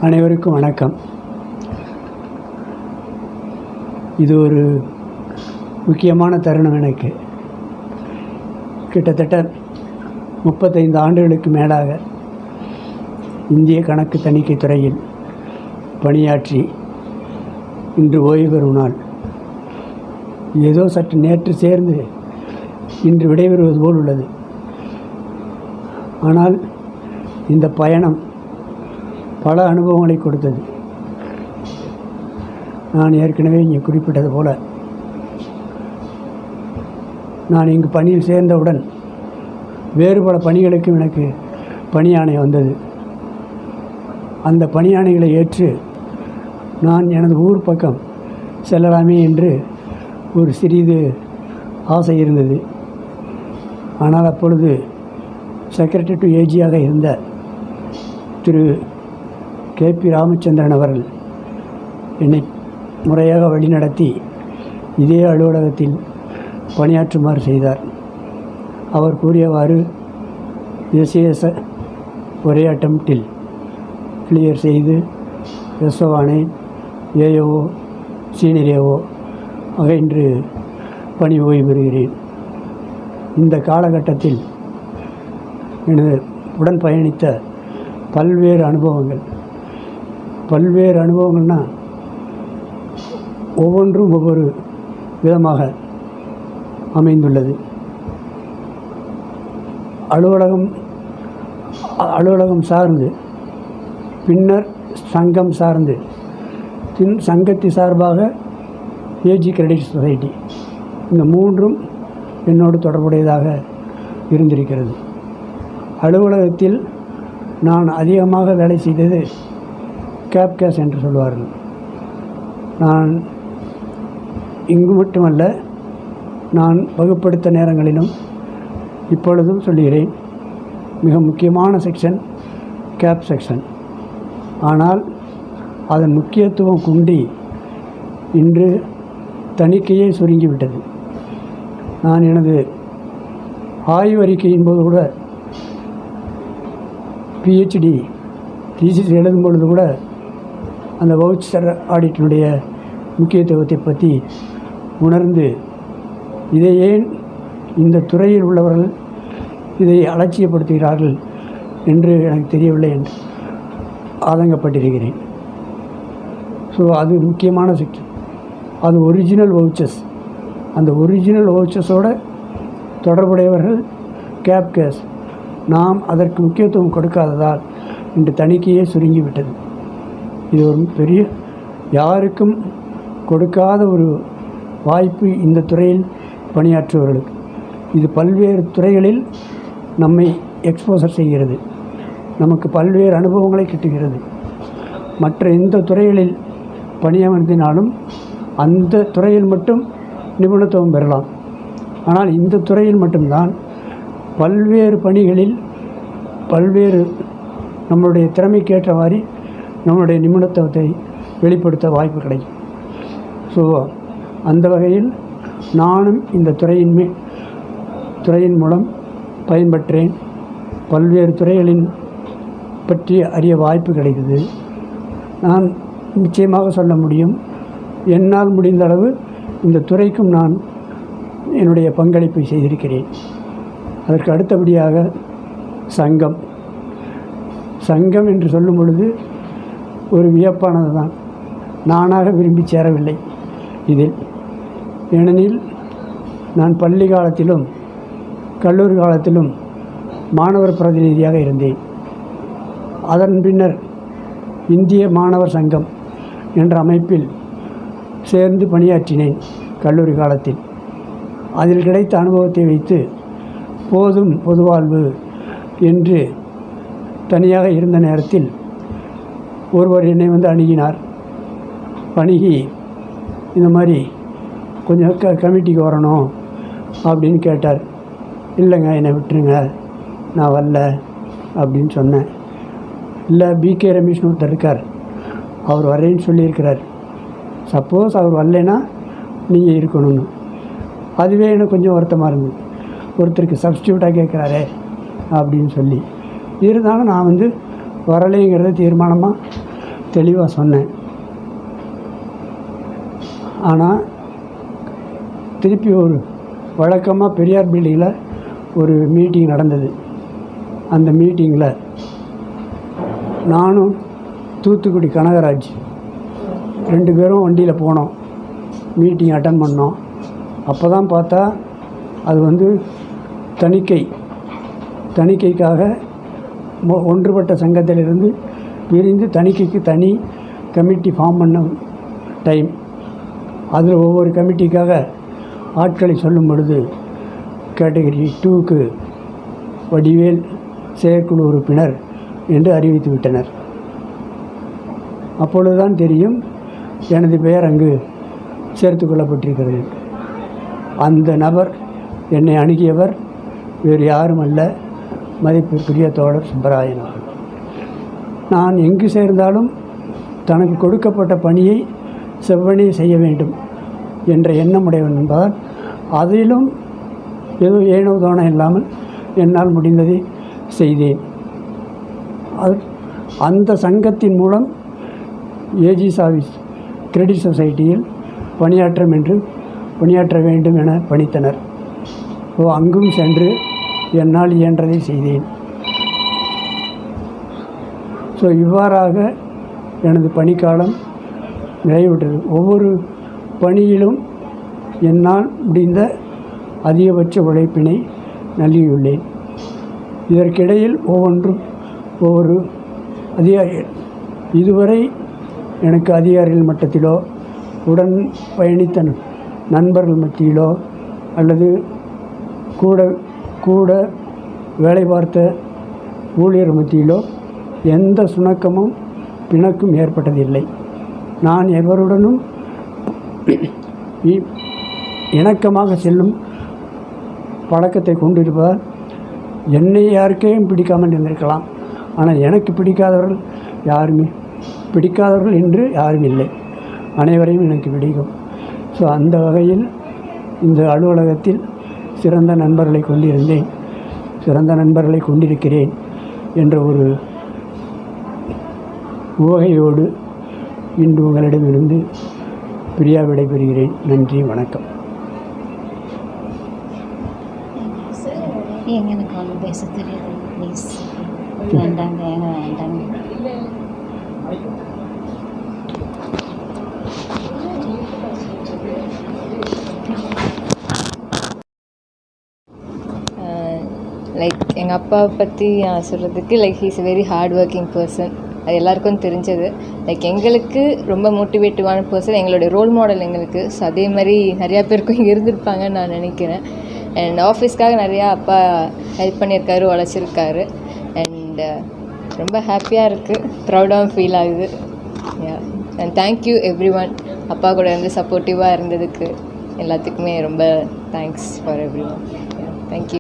அனைவருக்கும் வணக்கம். இது ஒரு முக்கியமான தருணம். எனக்கு கிட்டத்தட்ட 35 ஆண்டுகளுக்கு மேலாக இந்திய கணக்கு தணிக்கை துறையில் பணியாற்றி இன்று ஓய்வு பெறும் நாள். ஏதோ சற்று நேற்று சேர்ந்து இன்று விடைபெறுவது போல் உள்ளது. ஆனால் இந்த பயணம் பல அனுபவங்களை கொடுத்தது. நான் ஏற்கனவே இங்கே குறிப்பிட்டது போல, நான் இங்கு பணியில் சேர்ந்தவுடன் வேறு பல பணிகளுக்கும் எனக்கு பணியாணை வந்தது. அந்த பணியாணைகளை ஏற்று நான் எனது ஊர் பக்கம் செல்லலாமே என்று ஒரு சிறிது ஆசை இருந்தது. ஆனால் அப்பொழுது செக்ரட்டரி டு ஏஜியாக இருந்த திரு KP ராமச்சந்திரன் அவர்கள் என்னை முறையாக வழிநடத்தி இதே அலுவலகத்தில் பணியாற்றுமாறு செய்தார். அவர் கூறியவாறு எஸ்ஏஎஸ் ஒரே அட்டம்ப்டில் கிளியர் செய்து SO ஆனேன். AO சீனியர் AO ஆக இன்று பணி ஓய்வு பெறுகிறேன். இந்த காலகட்டத்தில் எனது உடன் பயணித்த பல்வேறு அனுபவங்கள்னால் ஒவ்வொன்றும் ஒவ்வொரு விதமாக அமைந்துள்ளது. அலுவலகம் சார்ந்து, பின்னர் சங்கம் சார்ந்து, சங்கத்தின் சார்பாக ஏஜி கிரெடிட் சொசைட்டி, இந்த மூன்றும் என்னோடு தொடர்புடையதாக இருந்திருக்கிறது. அலுவலகத்தில் நான் அதிகமாக வேலை செய்தது கேப்கேஸ் என்று சொல்வார்கள். நான் இங்கு மட்டுமல்ல, நான் வகுப்படுத்த நேரங்களிலும் இப்பொழுதும் சொல்லுகிறேன், மிக முக்கியமான செக்ஷன் கேப் செக்ஷன். ஆனால் அதன் முக்கியத்துவம் குன்றி இன்று தணிக்கையே சுருங்கிவிட்டது. நான் எனது ஆய்வறிக்கையின் போது கூட, PhD தீசிஸ் எழுதும் பொழுது கூட அந்த வவுச்சர் ஆடிட்டினுடைய முக்கியத்துவத்தை பற்றி உணர்ந்து, இதை ஏன் இந்த துறையில் உள்ளவர்கள் இதை அலட்சியப்படுத்துகிறார்கள் என்று எனக்கு தெரியவில்லை என்று ஆதங்கப்பட்டிருக்கிறேன். ஸோ அது முக்கியமான செக்ஷன். அது ஒரிஜினல் வவுச்சர்ஸ். அந்த ஒரிஜினல் வவுச்சர்ஸோடு தொடர்புடையவர்கள் கேப்கேஸ். நாம் அதற்கு முக்கியத்துவம் கொடுக்காததால் இன்று தணிக்கையே சுருங்கிவிட்டது. இது ஒரு பெரிய, யாருக்கும் கொடுக்காத ஒரு வாய்ப்பு இந்த துறையில் பணியாற்றுபவர்களுக்கு. இது பல்வேறு துறைகளில் நம்மை எக்ஸ்போசர் செய்கிறது, நமக்கு பல்வேறு அனுபவங்களை கிட்டுகிறது. மற்ற எந்த துறைகளில் பணியமர்ந்தினாலும் அந்த துறையில் மட்டும் நிபுணத்துவம் பெறலாம். ஆனால் இந்த துறையில் மட்டும்தான் பல்வேறு பணிகளில் பல்வேறு நம்மளுடைய திறமைக்கேற்றவாறு நம்மளுடைய நிபுணத்துவத்தை வெளிப்படுத்த வாய்ப்பு கிடைக்கும். ஸோ அந்த வகையில் நானும் இந்த துறையின் மூலம் பயன்பெற்றேன். பல்வேறு துறைகளின் பற்றி அறிய வாய்ப்பு கிடைத்தது. நான் நிச்சயமாக சொல்ல முடியும், என்னால் முடிந்த அளவு இந்த துறைக்கும் நான் என்னுடைய பங்களிப்பை செய்திருக்கிறேன். அதற்கு அடுத்தபடியாக சங்கம் என்று சொல்லும் பொழுது ஒரு வியப்பானது தான். நானாக விரும்பி சேரவில்லை இதில். ஏனெனில் நான் பள்ளி காலத்திலும் கல்லூரி காலத்திலும் மாணவர் பிரதிநிதியாக இருந்தேன். அதன் பின்னர் இந்திய மாணவர் சங்கம் என்ற அமைப்பில் சேர்ந்து பணியாற்றினேன் கல்லூரி காலத்தில். அதில் கிடைத்த அனுபவத்தை வைத்து போதும் பொதுவாழ்வு என்று தனியாக இருந்த நேரத்தில் ஒருவர் என்னை அணுகினார். அணுகி இந்த மாதிரி கொஞ்சம் கமிட்டிக்கு வரணும் அப்படின்னு கேட்டார். இல்லைங்க, என்னை விட்டுருங்க, நான் வரல அப்படின்னு சொன்னேன். இல்லை, BK ரமேஷ்னு ஒருத்தர் இருக்கார், அவர் வரேன்னு சொல்லியிருக்கிறார், சப்போஸ் அவர் வரலைன்னா நீங்கள் இருக்கணும்னு. அதுவே எனக்கு கொஞ்சம் வருத்தமாக இருந்தது. ஒருத்தருக்கு சப்ஸ்டியூட்டாக கேட்குறாரே அப்படின்னு சொல்லி. இருந்தாலும் நான் வரலைங்கிறத தீர்மானமாக தெளிவாக சொன்னேன். ஆனால் திருப்பி ஒரு வழக்கமாக பெரியார் பில்டிங்கில் ஒரு மீட்டிங் நடந்தது. அந்த மீட்டிங்கில் நானும் தூத்துக்குடி கனகராஜ் 2 பேரும் வண்டியில் போனோம். மீட்டிங் அட்டன் பண்ணோம். அப்போ தான் பார்த்தா அது தணிக்கைக்காக ஒன்றுபட்ட சங்கத்திலிருந்து பிரிந்து தணிக்கைக்கு தனி கமிட்டி ஃபார்ம் பண்ண டைம். அதில் ஒவ்வொரு கமிட்டிக்காக ஆட்களை சொல்லும் பொழுது கேட்டகரி 2க்கு வடிவேல் செயற்குழு உறுப்பினர் என்று அறிவித்து விட்டனர். அப்பொழுதுதான் தெரியும் எனது பெயர் அங்கு சேர்த்து கொள்ளப்பட்டிருக்கிறது. அந்த நபர் என்னை அணுகியவர் வேறு யாரும் அல்ல, மதிப்பிற்குரிய தோழர் சுப்பராயன் அவர்கள். நான் எங்கு சேர்ந்தாலும் தனக்கு கொடுக்கப்பட்ட பணியை செவ்வனே செய்ய வேண்டும் என்ற எண்ணமுடையவன் என்பதால் அதிலும் ஏனோ தானோ இல்லாமல் என்னால் முடிந்ததை செய்தேன். அந்த சங்கத்தின் மூலம் ஏஜி சாவிஸ் கிரெடிட் சொசைட்டியில் பணியாற்ற வேண்டும் என பணித்தனர். அங்கும் சென்று என்னால் இயன்றதை செய்தேன். இவ்வாறாக எனது பணிக்காலம் நிறைவுற்றது. ஒவ்வொரு பணியிலும் என்னால் முடிந்த அதிகபட்ச உழைப்பினை நல்கியுள்ளேன். இதற்கிடையில் ஒவ்வொரு அதிகாரிகள் இதுவரை எனக்கு அதிகாரிகள் மட்டத்திலோ உடன் பயணித்த நண்பர்கள் மத்தியிலோ அல்லது கூட வேலை பார்த்த ஊழியர் மத்தியிலோ எந்த சுணக்கமும் பிணக்கும் ஏற்பட்டதில்லை. நான் எவருடனும் இணக்கமாக செல்லும் பழக்கத்தை கொண்டிருப்பதால் என்னை யாருக்கையும் பிடிக்காமல் இருந்திருக்கலாம். ஆனால் எனக்கு பிடிக்காதவர்கள் என்று யாரும் இல்லை. அனைவரையும் எனக்கு பிடிக்கும். அந்த வகையில் இந்த அலுவலகத்தில் சிறந்த நண்பர்களை கொண்டிருக்கிறேன் என்ற ஒரு உவகையோடு இன்று உங்களிடமிருந்து பிரியா விடைபெறுகிறேன். நன்றி, வணக்கம். எனக்கு ஒன்று பேச தெரியாது, ப்ளீஸ். வேண்டாங்க. லைக் எங்கள் அப்பாவை பற்றி சொல்கிறதுக்கு he's very hard working person. அது எல்லாருக்கும் தெரிஞ்சது. எங்களுக்கு ரொம்ப மோட்டிவேட்டிவான பர்சன், எங்களுடைய ரோல் மாடல் எங்களுக்கு. அதே மாதிரி நிறையா பேருக்கும் இருந்திருப்பாங்கன்னு நான் நினைக்கிறேன். அண்ட் ஆஃபீஸ்க்காக நிறையா அப்பா ஹெல்ப் பண்ணியிருக்காரு, உழைச்சிருக்காரு. அண்ட் ரொம்ப ஹாப்பியாக இருக்குது, ப்ரௌடாகவும் ஃபீல் ஆகுது. And thank you every one. அப்பா கூட இருந்து சப்போர்ட்டிவாக இருந்ததுக்கு எல்லாத்துக்குமே ரொம்ப thanks for every one. Thank you.